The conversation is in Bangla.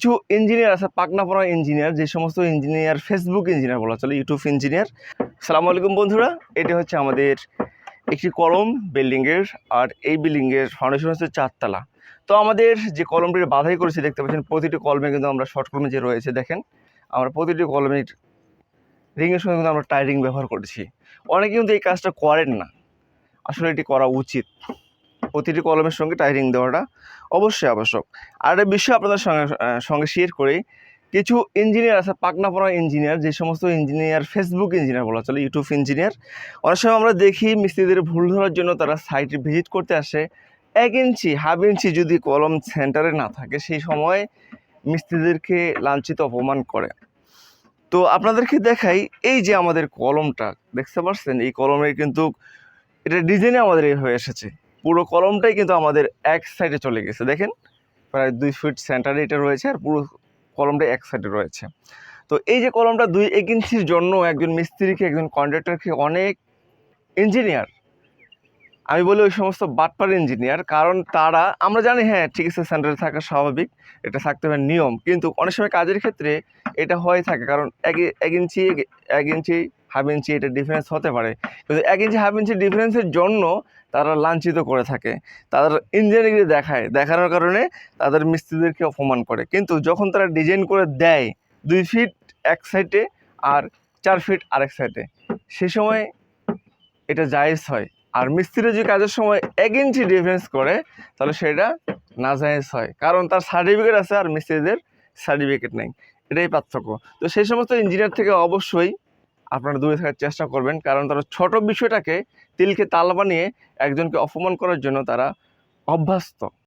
কিছু ইঞ্জিনিয়ার আছে, পাকনা পড়া ইঞ্জিনিয়ার, যে সমস্ত ইঞ্জিনিয়ার ফেসবুক ইঞ্জিনিয়ার বলা চলে, ইউটিউব ইঞ্জিনিয়ার। আসসালামু আলাইকুম বন্ধুরা, এটা হচ্ছে আমাদের একটি কলম বিল্ডিংয়ের, আর এই বিল্ডিংয়ের ফাউন্ডেশন হচ্ছে 4 তলা। তো আমাদের যে কলমটির বাধাই করেছি দেখতে পাচ্ছেন, প্রতিটি কলমে কিন্তু আমরা শর্ট কলমে যে রয়েছে দেখেন, আমরা প্রতিটি কলমের রিংয়ের সঙ্গে কিন্তু আমরা টাই রিং ব্যবহার করেছি। অনেকে কিন্তু এই কাজটা করেন না, আসলে এটি করা উচিত। প্রতিটি কলমের সঙ্গে টাইরিং দেওয়াটা অবশ্যই আবশ্যক। আর একটা বিষয় আপনাদের সঙ্গে শেয়ার করি, কিছু ইঞ্জিনিয়ার আছে, পাকনা পড়া ইঞ্জিনিয়ার, যে সমস্ত ইঞ্জিনিয়ার ফেসবুক ইঞ্জিনিয়ার বলা চলে, ইউটিউব ইঞ্জিনিয়ার। অনেক সময় আমরা দেখি মিস্ত্রিদের ভুল ধরার জন্য তারা সাইটে ভিজিট করতে আসে, 1 ইঞ্চি হাফ ইঞ্চি যদি কলম সেন্টারে না থাকে সেই সময় মিস্ত্রিদেরকে লাঞ্ছিত অপমান করে। তো আপনাদেরকে দেখাই, এই যে আমাদের কলমটা দেখতে পাচ্ছেন, এই কলমের কিন্তু এটা ডিজাইনে আমাদের এই হয়ে এসেছে। পুরো কলমটাই কিন্তু আমাদের এক সাইডে চলে গেছে, দেখেন প্রায় 2 ফিট সেন্টারে এটা রয়েছে, আর পুরো কলমটা এক সাইডে রয়েছে। তো এই যে কলমটা 1 ইঞ্চির জন্য একজন মিস্ত্রিকে, একজন কন্ট্রাক্টরকে, অনেক ইঞ্জিনিয়ার, আমি বলি ওই সমস্ত বাটপার ইঞ্জিনিয়ার, কারণ তারা, আমরা জানি হ্যাঁ ঠিক আছে সেন্টারে থাকা স্বাভাবিক, এটা থাকতে হবে নিয়ম, কিন্তু অনেক সময় কাজের ক্ষেত্রে এটা হয়ে থাকে, কারণ এক ইঞ্চি হাফ ইঞ্চি এটা ডিফারেন্স হতে পারে, কিন্তু 1 ইঞ্চি হাফ ইঞ্চি ডিফারেন্সের জন্য তারা লাঞ্ছিত করে থাকে, তাদের ইঞ্জিনিয়ারিং দেখানোর কারণে তাদের মিস্ত্রিদেরকে অপমান করে। কিন্তু যখন তারা ডিজাইন করে দেয় 2 ফিট এক সাইডে আর 4 ফিট আরেক সাইডে, সে সময় এটা জায়েজ হয়। আর মিস্ত্রি যদি কাজের সময় 1 ইঞ্চি ডিফারেন্স করে, তাহলে সেটা নাজায়েজ হয়, কারণ তার সার্টিফিকেট আছে আর মিস্ত্রিদের সার্টিফিকেট নেই, এটাই পার্থক্য। তো সেই সমস্ত ইঞ্জিনিয়ার থেকে অবশ্যই আপনারা দূরে থাকার চেষ্টা করবেন, কারণ তারা ছোট বিষয়টাকে তিলকে তাল বানিয়ে একজনকে অপমান করার জন্য তারা অভ্যস্ত।